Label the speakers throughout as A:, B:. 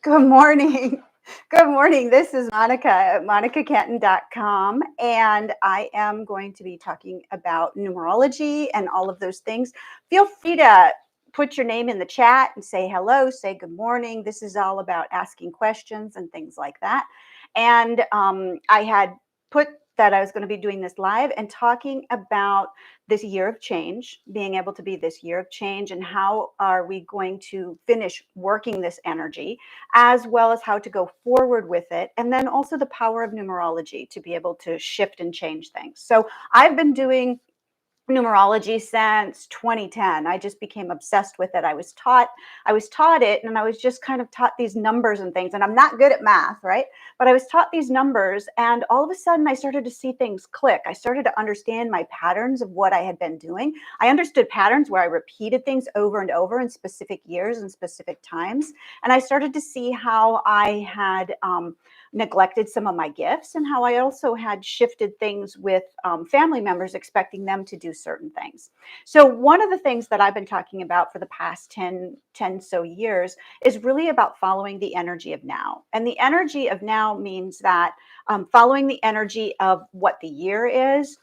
A: Good morning. Good morning. This is Monica at monicacanton.com, and I am going to be talking about numerology and all of those things. Feel free to put your name in the chat and say hello, say good morning. This is all about asking questions and things like that. And I had put that I was going to be doing this live and talking about this year of change, being able to be this year of change, and how are we going to finish working this energy, as well as how to go forward with it. And then also the power of numerology to be able to shift and change things. So I've been doing numerology since 2010. I just became obsessed with it. I was taught it, and I was just kind of taught these numbers and things, and I'm not good at math, right? But I was taught these numbers, and all of a sudden I started to see things click. I started to understand my patterns of what I had been doing. I understood patterns where I repeated things over and over in specific years and specific times, and I started to see how I had neglected some of my gifts, and how I also had shifted things with family members, expecting them to do certain things. So one of the things that I've been talking about for the past 10 so years is really about following the energy of now. And the energy of now means that following the energy of what the year is,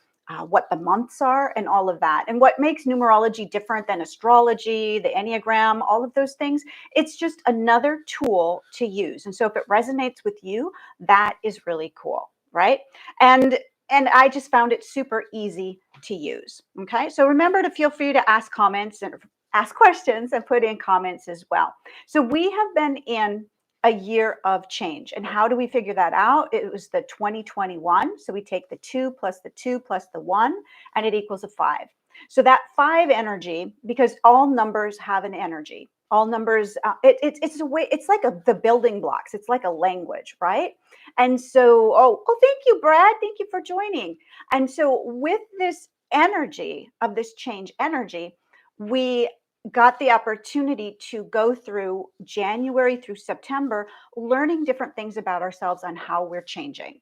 A: what the months are, and all of that. And what makes numerology different than astrology, the Enneagram, all of those things, it's just another tool to use. And so if it resonates with you, that is really cool, right? And I just found it super easy to use. Okay. So remember to feel free to ask comments and ask questions and put in comments as well. So we have been in a year of change. And how do we figure that out? It was the 2021. So we take the 2 plus the 2 plus the 1, and it equals a 5. So that 5 energy, because all numbers have an energy. All numbers, it's a way, it's like the building blocks. It's like a language, right? And so, thank you, Brad. Thank you for joining. And so, with this energy of this change energy, we got the opportunity to go through January through September, learning different things about ourselves on how we're changing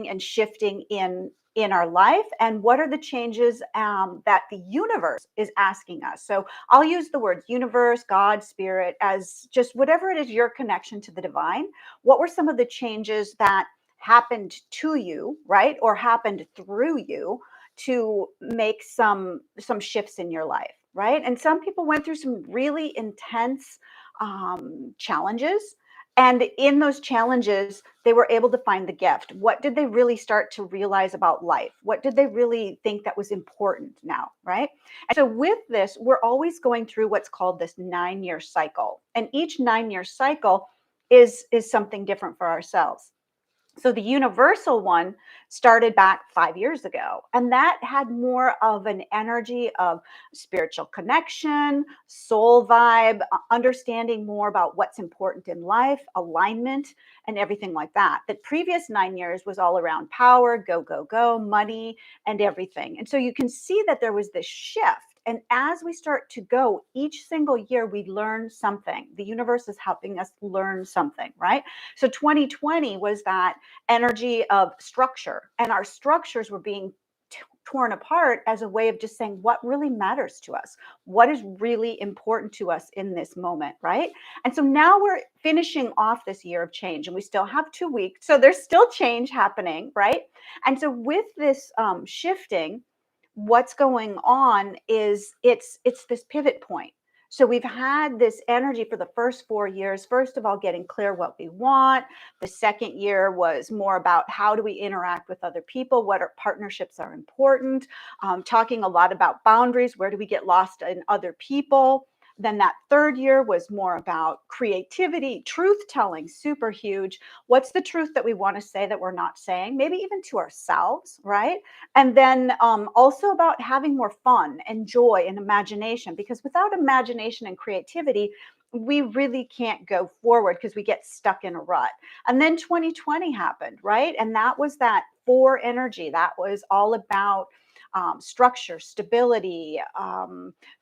A: and shifting in our life, and what are the changes that the universe is asking us. So I'll use the words universe, God, spirit, as just whatever it is, your connection to the divine. What were some of the changes that happened to you, right? Or happened through you to make some shifts in your life, right? And some people went through some really intense challenges. And in those challenges, they were able to find the gift. What did they really start to realize about life? What did they really think that was important now, right? And so with this, we're always going through what's called this 9-year cycle. And each 9-year cycle is something different for ourselves. So the universal one started back 5 years ago, and that had more of an energy of spiritual connection, soul vibe, understanding more about what's important in life, alignment, and everything like that. The previous 9 years was all around power, go, go, go, money, and everything. And so you can see that there was this shift. And as we start to go each single year, we learn something. The universe is helping us learn something, right? So 2020 was that energy of structure, and our structures were being torn apart as a way of just saying what really matters to us, what is really important to us in this moment, right? And so now we're finishing off this year of change, and we still have 2 weeks, so there's still change happening, right? And so with this shifting, what's going on is it's this pivot point. So we've had this energy for the first 4 years. First of all, getting clear what we want. The second year was more about how do we interact with other people, what are partnerships are important, talking a lot about boundaries, where do we get lost in other people. Then that third year was more about creativity, truth telling, super huge. What's the truth that we want to say that we're not saying, maybe even to ourselves, right? And then also about having more fun and joy and imagination, because without imagination and creativity, we really can't go forward because we get stuck in a rut. And then 2020 happened, right? And that was that 4 energy. That was all about structure, stability,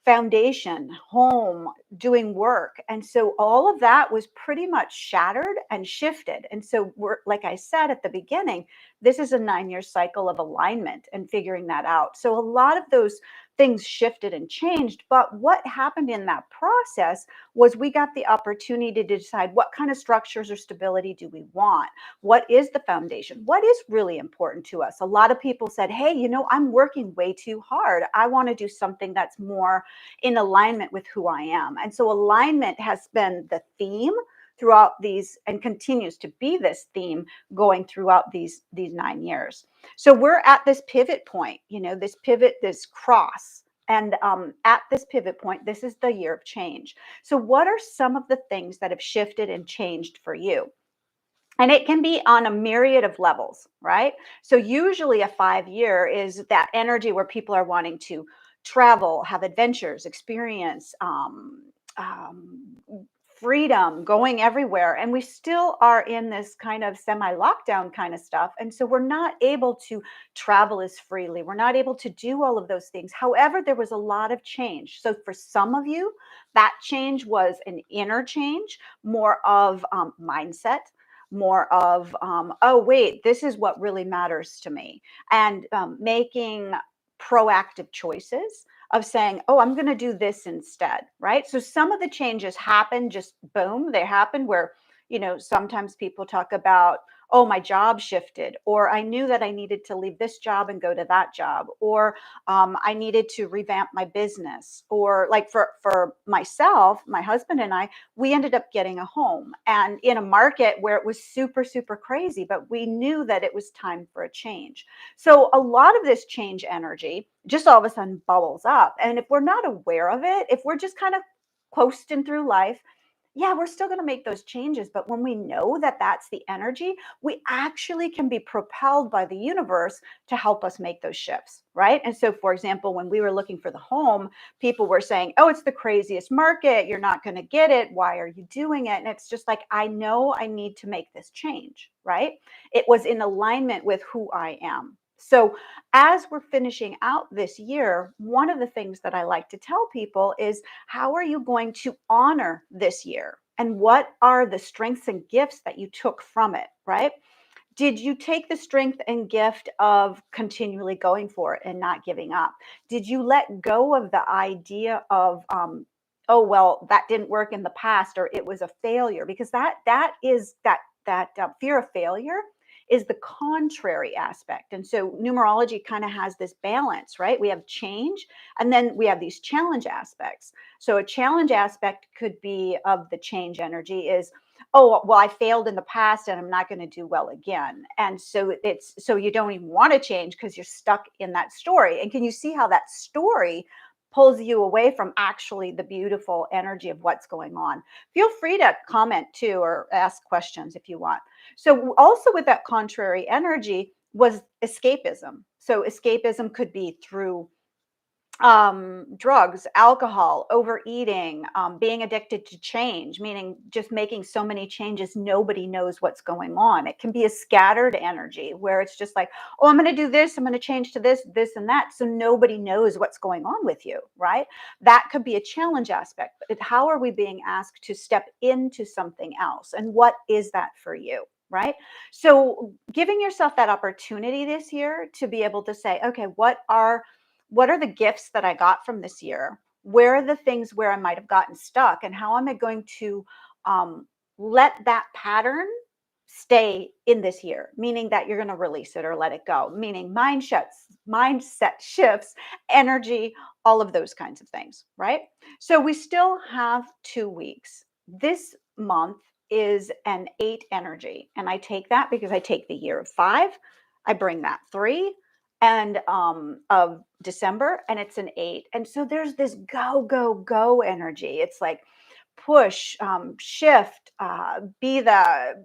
A: foundation, home, doing work. And so all of that was pretty much shattered and shifted. And so we're, like I said at the beginning, this is a 9-year cycle of alignment and figuring that out. So a lot of those things shifted and changed. But what happened in that process was we got the opportunity to decide what kind of structures or stability do we want? What is the foundation? What is really important to us? A lot of people said, hey, I'm working way too hard. I want to do something that's more in alignment with who I am. And so alignment has been the theme throughout these, and continues to be this theme going throughout these 9 years. So we're at this pivot point, this pivot, this cross. And at this pivot point, this is the year of change. So what are some of the things that have shifted and changed for you? And it can be on a myriad of levels, right? So usually a 5 year is that energy where people are wanting to travel, have adventures, experience um, freedom, going everywhere. And we still are in this kind of semi lockdown kind of stuff. And so we're not able to travel as freely. We're not able to do all of those things. However, there was a lot of change. So for some of you, that change was an inner change, more of mindset, more of oh wait, this is what really matters to me, and making proactive choices of saying, oh, I'm going to do this instead, right? So some of the changes happen just boom, they happen where, sometimes people talk about, oh, my job shifted, or I knew that I needed to leave this job and go to that job, or I needed to revamp my business, or like for myself, my husband and I, we ended up getting a home and in a market where it was super, super crazy, but we knew that it was time for a change. So a lot of this change energy just all of a sudden bubbles up. And if we're not aware of it, if we're just kind of coasting through life, yeah, we're still going to make those changes. But when we know that that's the energy, we actually can be propelled by the universe to help us make those shifts, right? And so, for example, when we were looking for the home, people were saying, oh, it's the craziest market. You're not going to get it. Why are you doing it? And it's just like, I know I need to make this change, right? It was in alignment with who I am. So, as we're finishing out this year, one of the things that I like to tell people is, how are you going to honor this year? And what are the strengths and gifts that you took from it, right? Did you take the strength and gift of continually going for it and not giving up? Did you let go of the idea of, oh, well, that didn't work in the past, or it was a failure? Because that is that fear of failure is the contrary aspect. And so numerology kind of has this balance, right? We have change, and then we have these challenge aspects. So a challenge aspect could be of the change energy is, oh, well, I failed in the past and I'm not going to do well again. And so so you don't even want to change because you're stuck in that story. And can you see how that story pulls you away from actually the beautiful energy of what's going on? Feel free to comment too, or ask questions if you want. So also with that contrary energy was escapism. So escapism could be through drugs, alcohol, overeating, being addicted to change, meaning just making so many changes, nobody knows what's going on. It can be a scattered energy where it's just like, oh, I'm going to do this, I'm going to change to this, this, and that. So nobody knows what's going on with you, right? That could be a challenge aspect. But how are we being asked to step into something else? And what is that for you? Right. So giving yourself that opportunity this year to be able to say, okay, what are the gifts that I got from this year? Where are the things where I might have gotten stuck? And how am I going to let that pattern stay in this year? Meaning that you're going to release it or let it go, meaning mindset shifts, energy, all of those kinds of things, right? So we still have 2 weeks. This month is an 8 energy. And I take that because I take the year of 5, I bring that 3, and of December, and it's an 8. And so there's this go, go, go energy. It's like push, shift, be the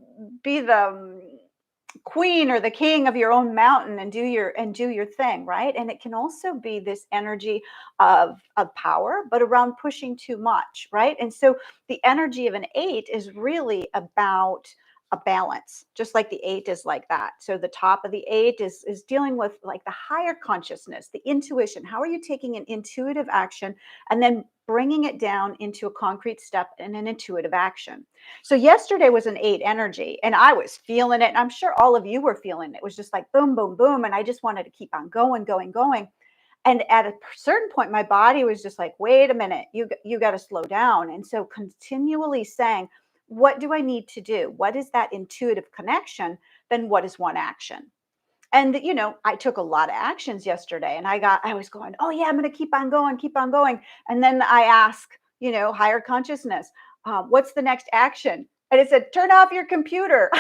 A: queen or the king of your own mountain, and do your thing, right? And it can also be this energy of power, but around pushing too much, right? And so the energy of an 8 is really about a balance, just like the 8 is like that. So the top of the 8 is dealing with like the higher consciousness, the intuition. How are you taking an intuitive action and then bringing it down into a concrete step and an intuitive action? So yesterday was an 8 energy, and I was feeling it. And I'm sure all of you were feeling it. It was just like boom, boom, boom. And I just wanted to keep on going, going, going. And at a certain point, my body was just like, wait a minute, you got to slow down. And so continually saying, what do I need to do? What is that intuitive connection? Then what is one action? And I took a lot of actions yesterday, and I was going, oh yeah, I'm going to keep on going, keep on going. And then I ask, higher consciousness, what's the next action? And it said, turn off your computer.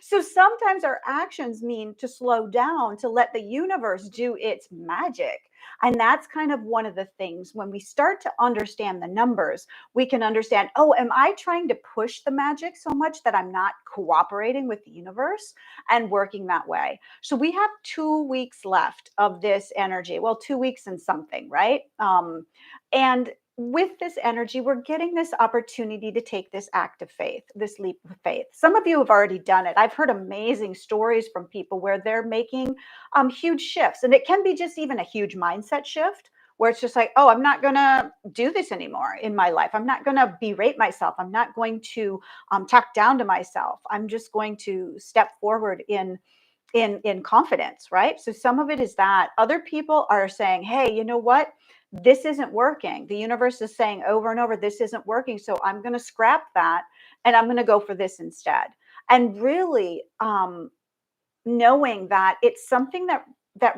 A: So sometimes our actions mean to slow down, to let the universe do its magic. And that's kind of one of the things when we start to understand the numbers, we can understand, oh, am I trying to push the magic so much that I'm not cooperating with the universe and working that way? So we have 2 weeks left of this energy. Well, 2 weeks and something, right? And with this energy, we're getting this opportunity to take this act of faith, this leap of faith. Some of you have already done it. I've heard amazing stories from people where they're making huge shifts. And it can be just even a huge mindset shift where it's just like, oh, I'm not going to do this anymore in my life. I'm not going to berate myself. I'm not going to talk down to myself. I'm just going to step forward in confidence, right? So some of it is that. Other people are saying, hey, you know what? This isn't working. The universe is saying over and over, this isn't working. So I'm going to scrap that and I'm going to go for this instead. And really knowing that it's something that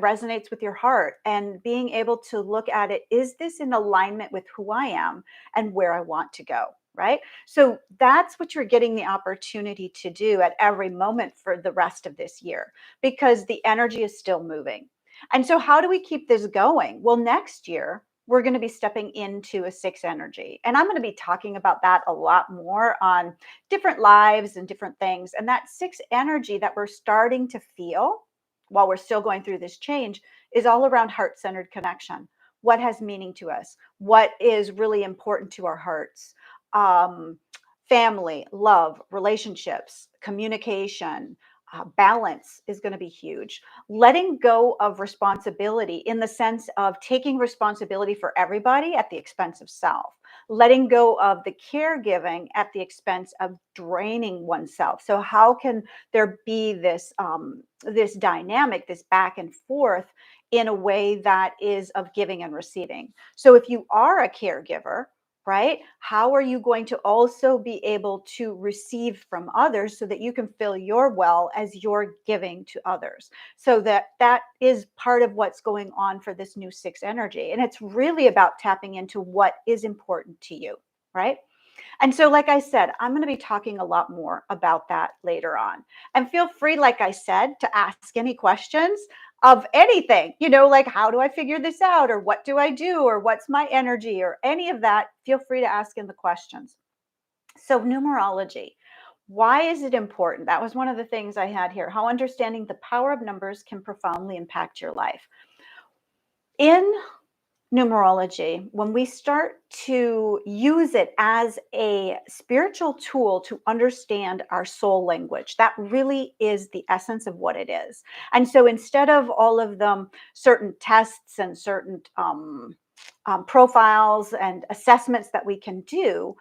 A: resonates with your heart and being able to look at it, is this in alignment with who I am and where I want to go? Right. So that's what you're getting the opportunity to do at every moment for the rest of this year, because the energy is still moving. And so, how do we keep this going? Well, next year, we're going to be stepping into a six energy. And I'm going to be talking about that a lot more on different lives and different things. And that six energy that we're starting to feel while we're still going through this change is all around heart centered connection. What has meaning to us? What is really important to our hearts? um, Family, love, relationships, communication, balance is going to be huge. Letting go of responsibility in the sense of taking responsibility for everybody at the expense of self. Letting go of the caregiving at the expense of draining oneself. So how can there be this dynamic, this back and forth in a way that is of giving and receiving? So if you are a caregiver, right? How are you going to also be able to receive from others so that you can fill your well as you're giving to others? So that is part of what's going on for this new six energy. And it's really about tapping into what is important to you, right? And so, like I said, I'm going to be talking a lot more about that later on. And feel free, like I said, to ask any questions of anything, like how do I figure this out? Or what do I do? Or what's my energy? Or any of that. Feel free to ask in the questions. So, numerology. Why is it important? That was one of the things I had here. How understanding the power of numbers can profoundly impact your life. In numerology, when we start to use it as a spiritual tool to understand our soul language, that really is the essence of what it is. And so instead of all of them certain tests and certain profiles and assessments that we can do,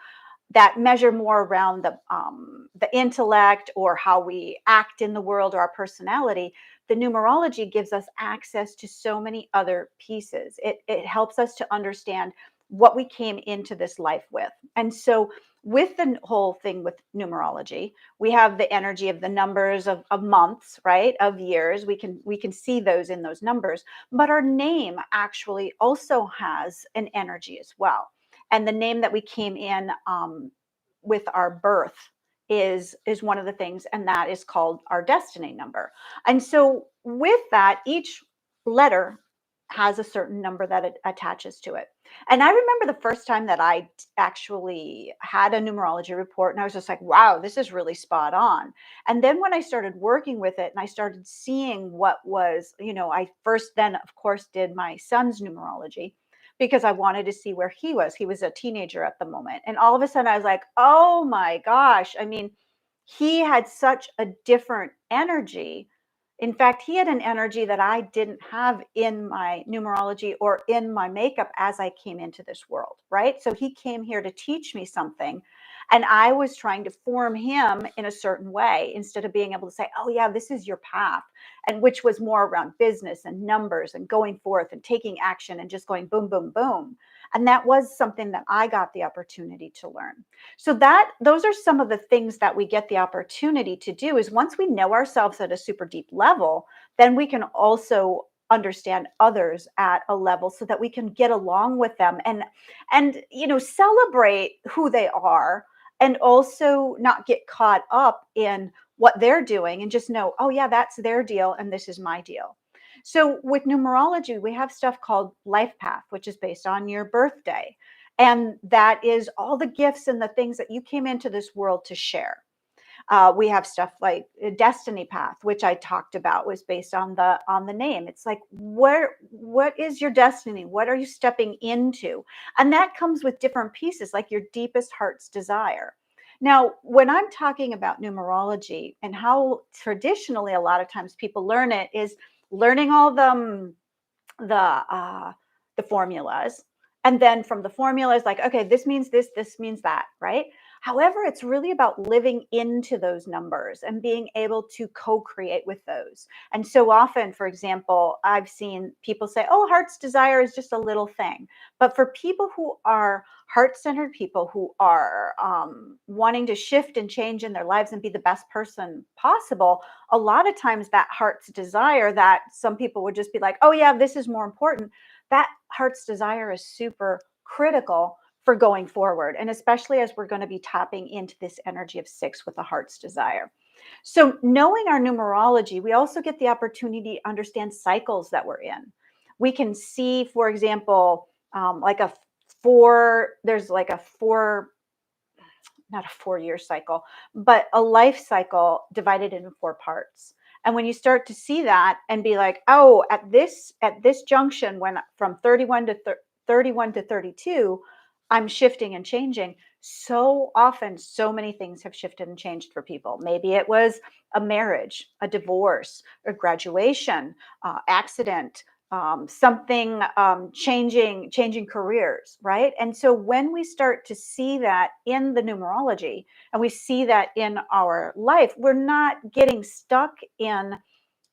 A: that measure more around the intellect or how we act in the world or our personality, the numerology gives us access to so many other pieces. It helps us to understand what we came into this life with. And so with the whole thing with numerology, we have the energy of the numbers of months, right? Of years. We can see those in those numbers, but our name actually also has an energy as well. And the name that we came in with our birth is one of the things, and that is called our destiny number. And so with that, each letter has a certain number that it attaches to it. And I remember the first time that I actually had a numerology report, and I was just like, wow, this is really spot on. And then when I started working with it and I started seeing what was, I first then, of course, did my son's numerology because I wanted to see where he was. He was a teenager at the moment. And all of a sudden I was like, oh my gosh. I mean, he had such a different energy In fact, he had an energy that I didn't have in my numerology or in my makeup as I came into this world, right? So he came here to teach me something. And I was trying to form him in a certain way instead of being able to say, oh, yeah, this is your path. And which was more around business and numbers and going forth and taking action and just going boom, boom, boom. And that was something that I got the opportunity to learn. So that those are some of the things that we get the opportunity to do is once we know ourselves at a super deep level, then we can also understand others at a level so that we can get along with them and celebrate who they are and also not get caught up in what they're doing and just know, oh yeah, that's their deal and this is my deal. So with numerology, we have stuff called life path, which is based on your birthday. And that is all the gifts and the things that you came into this world to share. We have stuff like destiny path, which I talked about, was based on the name. It's like, what is your destiny? What are you stepping into? And that comes with different pieces, like your deepest heart's desire. Now, when I'm talking about numerology and how traditionally a lot of times people learn it is learning all the the formulas, and then from the formulas, like, okay, this means this means that, right? However, it's really about living into those numbers and being able to co-create with those. And so often, for example, I've seen people say, oh, heart's desire is just a little thing. But for people who are heart-centered, people who are wanting to shift and change in their lives and be the best person possible, a lot of times that heart's desire that some people would just be like, oh yeah, this is more important, that heart's desire is super critical for going forward. And especially as we're going to be tapping into this energy of 6 with the heart's desire. So knowing our numerology, we also get the opportunity to understand cycles that we're in. We can see, for example, like a there's like a four, not a 4-year cycle, but a life cycle divided into 4 parts. And when you start to see that and be like, oh, at this junction, when from 31 to 32, I'm shifting and changing. So often, so many things have shifted and changed for people. Maybe it was a marriage, a divorce, a graduation, accident, something changing careers, right? And so when we start to see that in the numerology and we see that in our life, we're not getting stuck in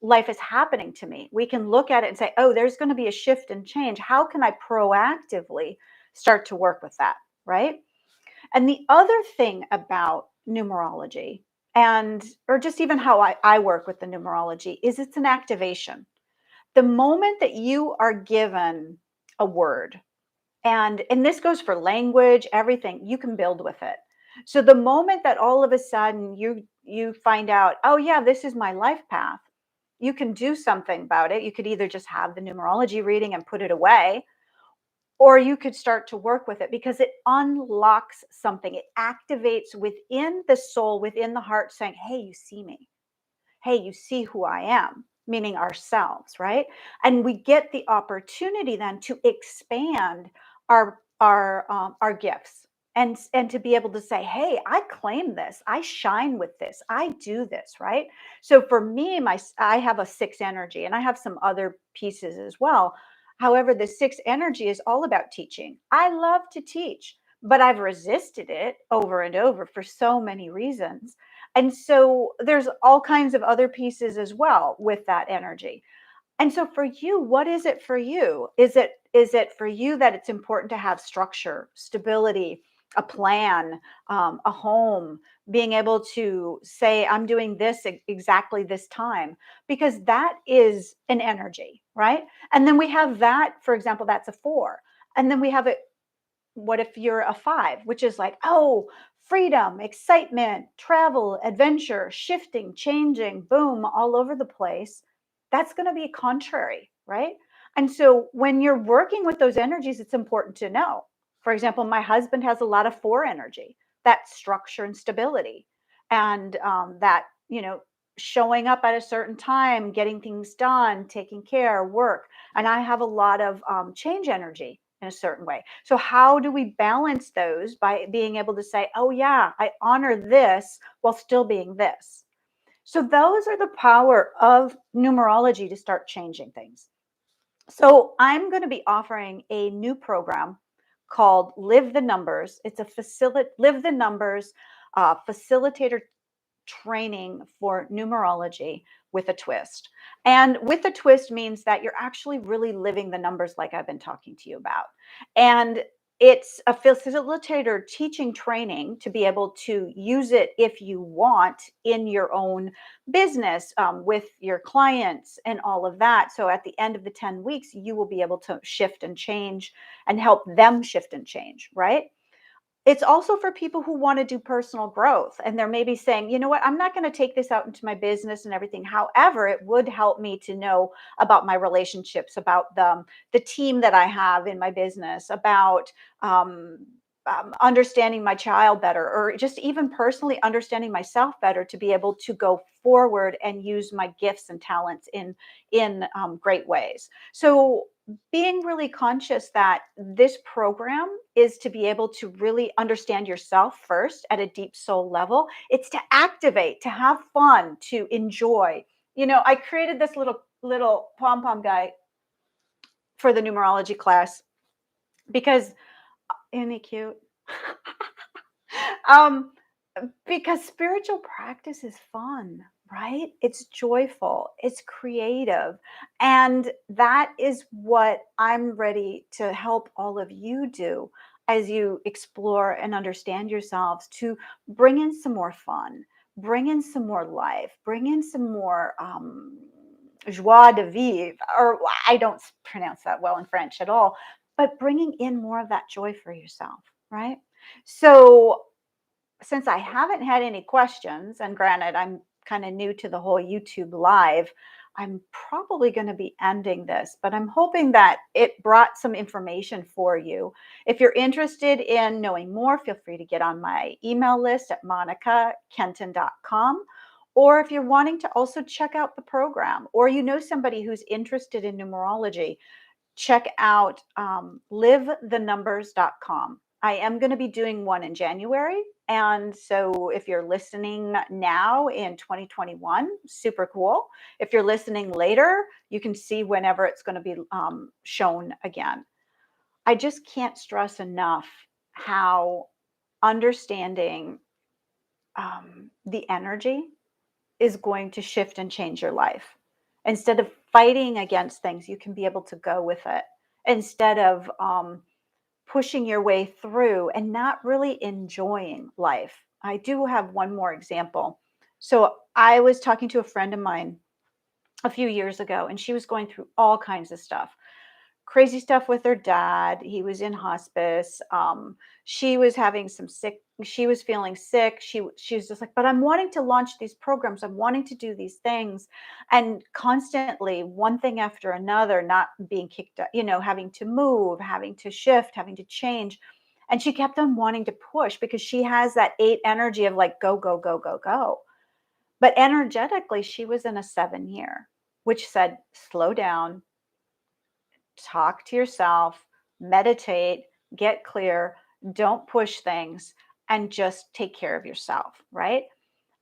A: life is happening to me. We can look at it and say, oh, there's going to be a shift and change. How can I proactively start to work with that, right? And the other thing about numerology, and or just even how I work with the numerology, is it's an activation. The moment that you are given a word, and this goes for language, everything, you can build with it. So the moment that all of a sudden you find out, oh yeah, this is my life path, you can do something about it. You could either just have the numerology reading and put it away, or you could start to work with it because it unlocks something. It activates within the soul, within the heart, saying, hey, you see me. Hey, you see who I am, meaning ourselves, right? And we get the opportunity then to expand our gifts and to be able to say, hey, I claim this, I shine with this, I do this, right? So for me, I have a 6 energy, and I have some other pieces as well. However, the 6 energy is all about teaching. I love to teach, but I've resisted it over and over for so many reasons. And so there's all kinds of other pieces as well with that energy. And so for you, what is it for you? Is it for you that it's important to have structure, stability, a plan, a home, being able to say, I'm doing this exactly this time, because that is an energy, right? And then we have that, for example, that's a 4. And then we have it, what if you're a 5, which is like, oh, freedom, excitement, travel, adventure, shifting, changing, boom, all over the place. That's going to be contrary, right? And so when you're working with those energies, it's important to know. For example, my husband has a lot of 4 energy, that structure and stability, and that, showing up at a certain time, getting things done, taking care, work. And I have a lot of change energy in a certain way. So how do we balance those by being able to say, oh yeah, I honor this while still being this? So those are the power of numerology to start changing things. So I'm going to be offering a new program called Live the Numbers. It's a Live the Numbers facilitator training for numerology with a twist. And with a twist means that you're actually really living the numbers like I've been talking to you about. And it's a facilitator teaching training to be able to use it if you want in your own business, with your clients and all of that. So at the end of the 10 weeks, you will be able to shift and change and help them shift and change, right? It's also for people who want to do personal growth and they're maybe saying, you know what, I'm not going to take this out into my business and everything. However, it would help me to know about my relationships, about the team that I have in my business, about um, understanding my child better, or just even personally understanding myself better to be able to go forward and use my gifts and talents in great ways. So being really conscious that this program is to be able to really understand yourself first at a deep soul level. It's to activate, to have fun, to enjoy. I created this little pom pom guy for the numerology class because isn't he cute? um, because spiritual practice is fun, right? It's joyful, it's creative. And that is what I'm ready to help all of you do as you explore and understand yourselves, to bring in some more fun, bring in some more life, bring in some more joie de vivre, or I don't pronounce that well in French at all, but bringing in more of that joy for yourself, right? So since I haven't had any questions, and granted, I'm kind of new to the whole YouTube live, I'm probably going to be ending this, but I'm hoping that it brought some information for you. If you're interested in knowing more, feel free to get on my email list at monicakenton.com. Or if you're wanting to also check out the program, or you know somebody who's interested in numerology, check out livethenumbers.com. I am going to be doing one in January. And so if you're listening now in 2021, super cool. If you're listening later, you can see whenever it's going to be shown again. I just can't stress enough how understanding the energy is going to shift and change your life. Instead of fighting against things, you can be able to go with it instead of pushing your way through and not really enjoying life. I do have one more example. So I was talking to a friend of mine a few years ago, and she was going through all kinds of stuff, crazy stuff with her dad. He was in hospice. She was having some sick. She was feeling sick. She was just like, but I'm wanting to launch these programs. I'm wanting to do these things, and constantly one thing after another, not being kicked out. Having to move, having to shift, having to change, and she kept on wanting to push because she has that 8 energy of like go go go go go. But energetically, she was in a 7 year, which said slow down, talk to yourself, meditate, get clear, don't push things, and just take care of yourself, right?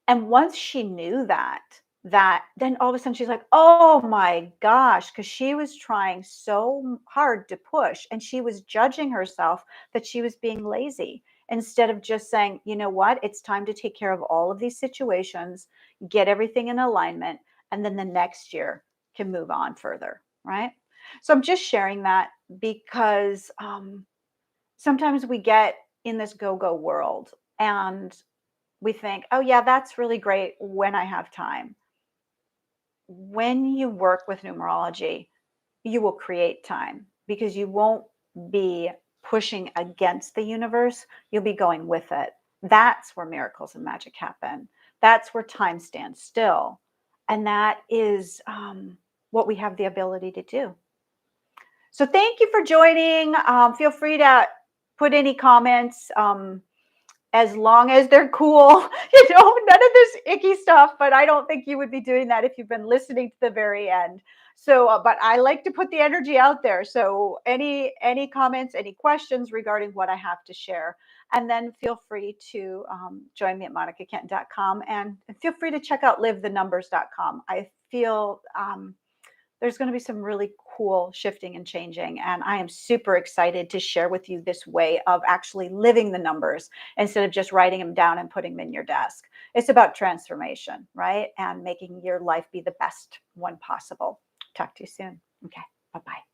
A: And once she knew that then all of a sudden she's like, oh my gosh, because she was trying so hard to push and she was judging herself that she was being lazy instead of just saying, you know what, it's time to take care of all of these situations, get everything in alignment, and then the next year can move on further, right? So I'm just sharing that because sometimes we get in this go-go world and we think, oh, yeah, that's really great when I have time. When you work with numerology, you will create time because you won't be pushing against the universe. You'll be going with it. That's where miracles and magic happen. That's where time stands still. And that is what we have the ability to do. So thank you for joining. Feel free to put any comments. As long as they're cool, none of this icky stuff, but I don't think you would be doing that if you've been listening to the very end. So, but I like to put the energy out there. So any comments, any questions regarding what I have to share. And then feel free to join me at monicakenton.com, and feel free to check out livethenumbers.com. I feel there's going to be some really cool shifting and changing. And I am super excited to share with you this way of actually living the numbers instead of just writing them down and putting them in your desk. It's about transformation, right? And making your life be the best one possible. Talk to you soon. Okay. Bye bye.